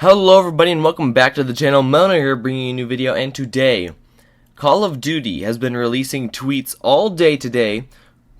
Hello everybody and welcome back to the channel. Melno here bringing you a new video, and today Call of Duty has been releasing tweets all day today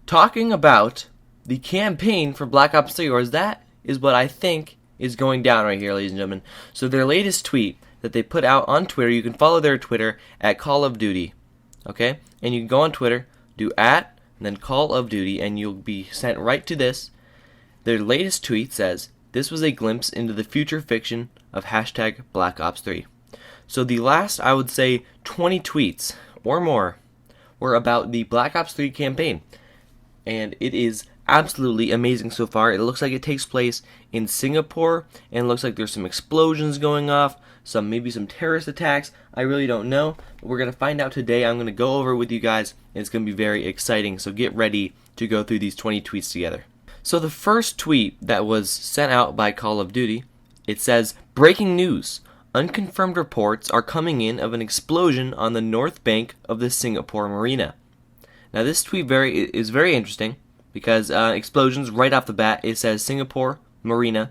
talking about the campaign for Black Ops 3, or that is what I think is going down right here, ladies and gentlemen. So their latest tweet that they put out on Twitter, you can follow their Twitter at Call of Duty, okay? And you can go on Twitter, do at, and then Call of Duty, and you'll be sent right to this. Their latest tweet says, "This was a glimpse into the future fiction of hashtag Black Ops 3. So the last, I would say, 20 tweets or more were about the Black Ops 3 campaign. And it is absolutely amazing so far. It looks like it takes place in Singapore, and it looks like there's some explosions going off, maybe some terrorist attacks. I really don't know, but we're going to find out today. I'm going to go over it with you guys, and it's going to be very exciting. So get ready to go through these 20 tweets together. So the first tweet that was sent out by Call of Duty, it says, "Breaking news. Unconfirmed reports are coming in of an explosion on the north bank of the Singapore marina." Now this tweet is very interesting because explosions right off the bat. It says Singapore marina.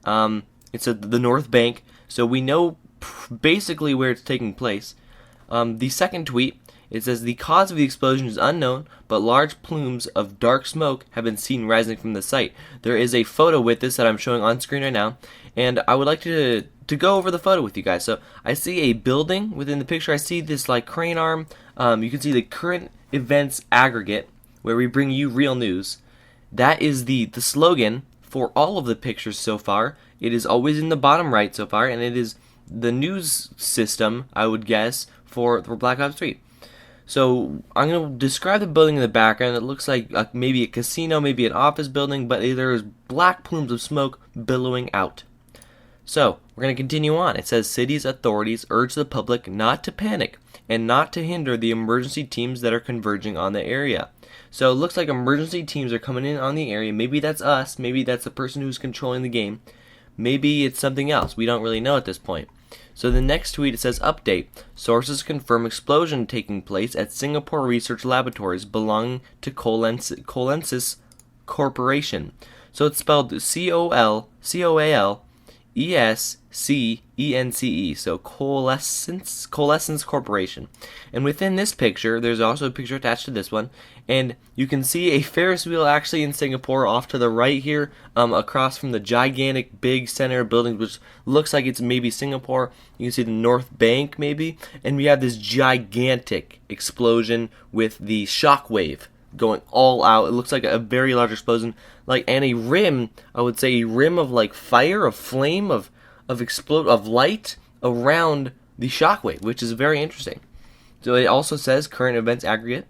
It said the north bank, so we know basically where it's taking place. The second tweet, it says the cause of the explosion is unknown, but large plumes of dark smoke have been seen rising from the site. There is a photo with this that I'm showing on screen right now, and I would like to go over the photo with you guys. So I see a building within the picture. I see this like crane arm. You can see the current events aggregate, where we bring you real news. That is the slogan for all of the pictures so far. It is always in the bottom right so far, and it is the news system, I would guess, for Black Ops 3. So I'm going to describe the building in the background. It looks like maybe a casino, maybe an office building, but there is black plumes of smoke billowing out. So we're going to continue on. It says city's authorities urge the public not to panic and not to hinder the emergency teams that are converging on the area. So it looks like emergency teams are coming in on the area. Maybe that's us. Maybe that's the person who's controlling the game. Maybe it's something else. We don't really know at this point. So the next tweet, it says, "Update. Sources confirm explosion taking place at Singapore Research Laboratories belonging to Coalescence Corporation." So it's spelled COALESCENCE, so Coalescence Corporation. And within this picture, there's also a picture attached to this one, and you can see a Ferris wheel actually in Singapore off to the right here, across from the gigantic big center building, which looks like it's maybe Singapore. You can see the North Bank maybe, and we have this gigantic explosion with the shockwave going all out. It looks like a very large explosion, and a rim, I would say a rim of like fire, of flame, of light around the shockwave, which is very interesting. So it also says current events aggregate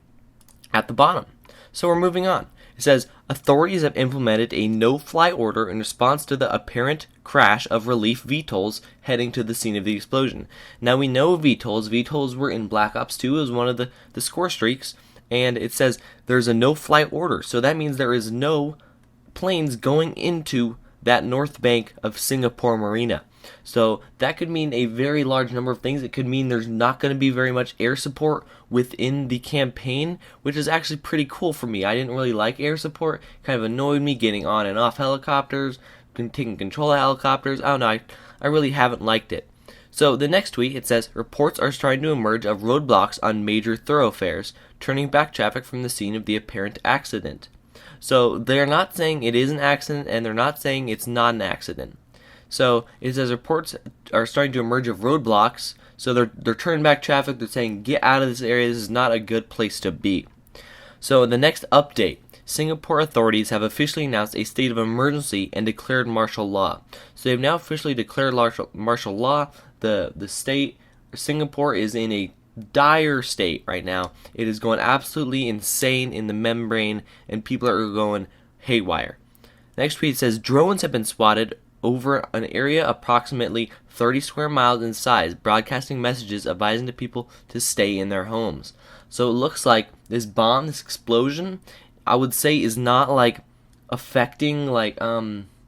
at the bottom. So we're moving on. It says authorities have implemented a no-fly order in response to the apparent crash of relief VTOLs heading to the scene of the explosion. Now we know VTOLs. VTOLs were in Black Ops 2. It was one of the score streaks. And it says there's a no-fly order. So that means there is no planes going into that north bank of Singapore Marina. So that could mean a very large number of things. It could mean there's not going to be very much air support within the campaign, which is actually pretty cool for me. I didn't really like air support. It kind of annoyed me getting on and off helicopters, taking control of helicopters. I don't know. I really haven't liked it. So the next tweet, it says, reports are starting to emerge of roadblocks on major thoroughfares, turning back traffic from the scene of the apparent accident. So they're not saying it is an accident, and they're not saying it's not an accident. So it says reports are starting to emerge of roadblocks, so they're turning back traffic. They're saying get out of this area. This is not a good place to be. So the next update, Singapore authorities have officially announced a state of emergency and declared martial law. So they've now officially declared martial law. The state, Singapore, is in a dire state right now. It is going absolutely insane in the membrane, and people are going haywire. Next tweet says drones have been spotted over an area approximately 30 square miles in size, broadcasting messages advising the people to stay in their homes. So it looks like this bomb, this explosion, I would say is not like affecting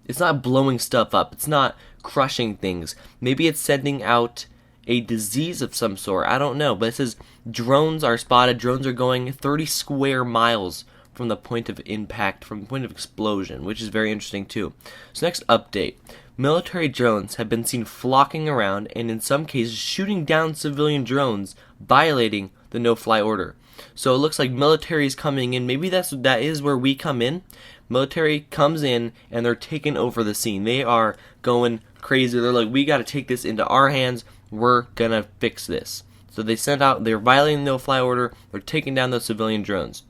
it's not blowing stuff up. It's not crushing things. Maybe it's sending out a disease of some sort. I don't know. But it says drones are spotted. Drones are going 30 square miles from the point of impact, from the point of explosion, which is very interesting too. So next update. military drones have been seen flocking around and in some cases shooting down civilian drones, violating the no-fly order. So it looks like military is coming in. Maybe that is where we come in. Military comes in and they're taking over the scene. They are going crazy. They're like, we got to take this into our hands. We're gonna fix this. So they sent out. They're violating the no-fly order. They're taking down those civilian drones.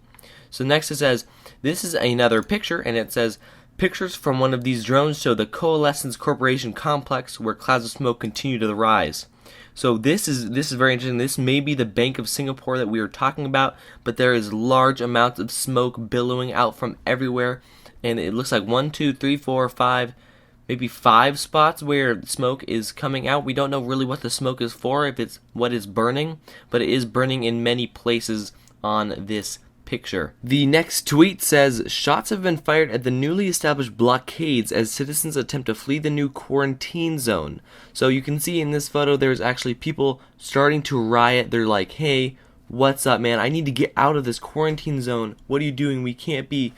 So next it says, this is another picture, and it says, pictures from one of these drones show the Coalescence Corporation complex where clouds of smoke continue to rise. So this is very interesting. This may be the Bank of Singapore that we were talking about, but there is large amounts of smoke billowing out from everywhere, and it looks like 1, 2, 3, 4, 5, maybe 5 spots where smoke is coming out. We don't know really what the smoke is for, if it's what is burning, but it is burning in many places on this picture. The next tweet says, shots have been fired at the newly established blockades as citizens attempt to flee the new quarantine zone. So you can see in this photo there's actually people starting to riot. They're like, hey, what's up, man? I need to get out of this quarantine zone. What are you doing? We can't be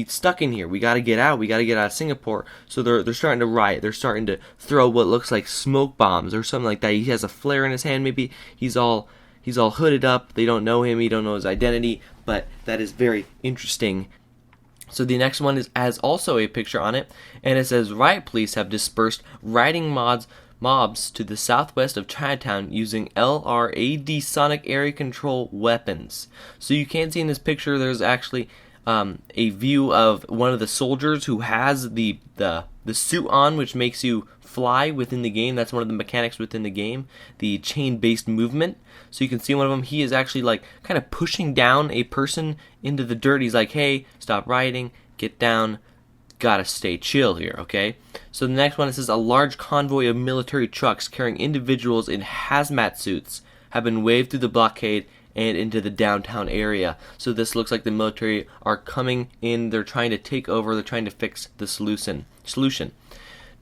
stuck in here. We got to get out. We got to get out of Singapore. So they're starting to riot. They're starting to throw what looks like smoke bombs or something like that. He has a flare in his hand. Maybe he's all hooded up. They don't know him. He don't know his identity. But that is very interesting. So the next one has also a picture on it, and it says, riot police have dispersed rioting mobs to the southwest of Chinatown using LRAD sonic area control weapons. So you can see in this picture there's actually a view of one of the soldiers who has the suit on, which makes you fly within the game. That's one of the mechanics within the game, the chain-based movement. So you can see one of them, he is actually like kind of pushing down a person into the dirt. He's like, hey, stop rioting, get down, gotta stay chill here, okay? So the next one, it says, a large convoy of military trucks carrying individuals in hazmat suits have been waved through the blockade and into the downtown area. So this looks like the military are coming in. They're trying to take over. They're trying to fix the solution.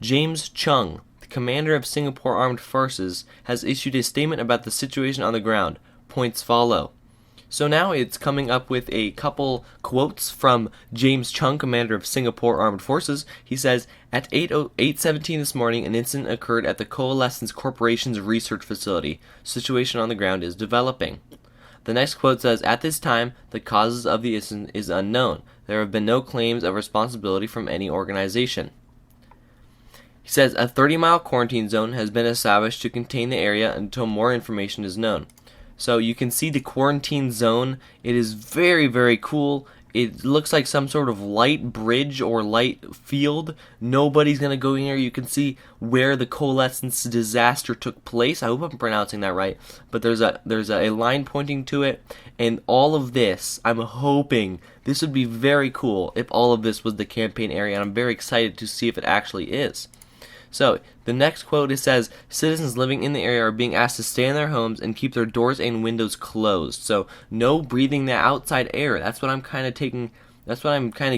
James Chung, the commander of Singapore Armed Forces, has issued a statement about the situation on the ground. Points follow. So now it's coming up with a couple quotes from James Chung, commander of Singapore Armed Forces. He says, at 8:17 this morning, an incident occurred at the Coalescence Corporation's research facility. Situation on the ground is developing. The next quote says, at this time, the causes of the incident is unknown. There have been no claims of responsibility from any organization. He says, a 30-mile quarantine zone has been established to contain the area until more information is known. So you can see the quarantine zone. It is very, very cool. It looks like some sort of light bridge or light field. Nobody's going to go in here. You can see where the Coalescence disaster took place. I hope I'm pronouncing that right. But there's a line pointing to it. And all of this, I'm hoping, this would be very cool if all of this was the campaign area. And I'm very excited to see if it actually is. So, the next quote, it says, citizens living in the area are being asked to stay in their homes and keep their doors and windows closed. So, no breathing the outside air. That's what I'm kind of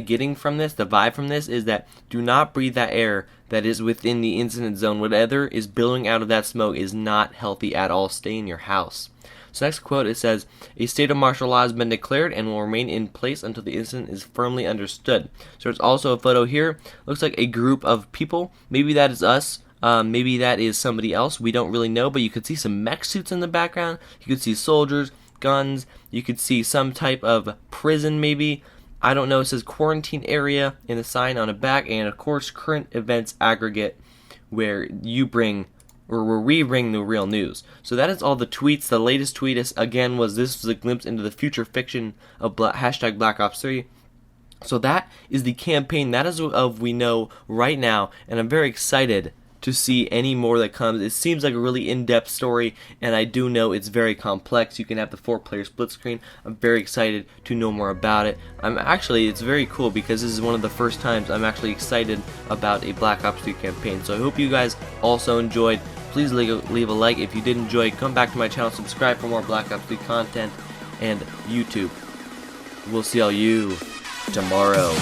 getting from this. The vibe from this is that do not breathe that air that is within the incident zone. Whatever is billowing out of that smoke is not healthy at all. Stay in your house. So next quote, it says, a state of martial law has been declared and will remain in place until the incident is firmly understood. So there's also a photo here. Looks like a group of people. Maybe that is us. Maybe that is somebody else. We don't really know, but you could see some mech suits in the background. You could see soldiers, guns. You could see some type of prison maybe. I don't know. It says quarantine area in the sign on the back, and of course current events aggregate where we bring the real news. So that is all the tweets. The latest tweet is, again, was a glimpse into the future fiction of hashtag Black Ops 3. So that is the campaign. That is what we know right now, and I'm very excited to see any more that comes. It seems like a really in-depth story, and I do know it's very complex. You can have the 4-player split screen. I'm very excited to know more about it. It's very cool because this is one of the first times I'm actually excited about a Black Ops 3 campaign. So I hope you guys also enjoyed. Please leave a like. If you did enjoy, come back to my channel, subscribe for more Black Ops 3 content, and YouTube. We'll see all you tomorrow.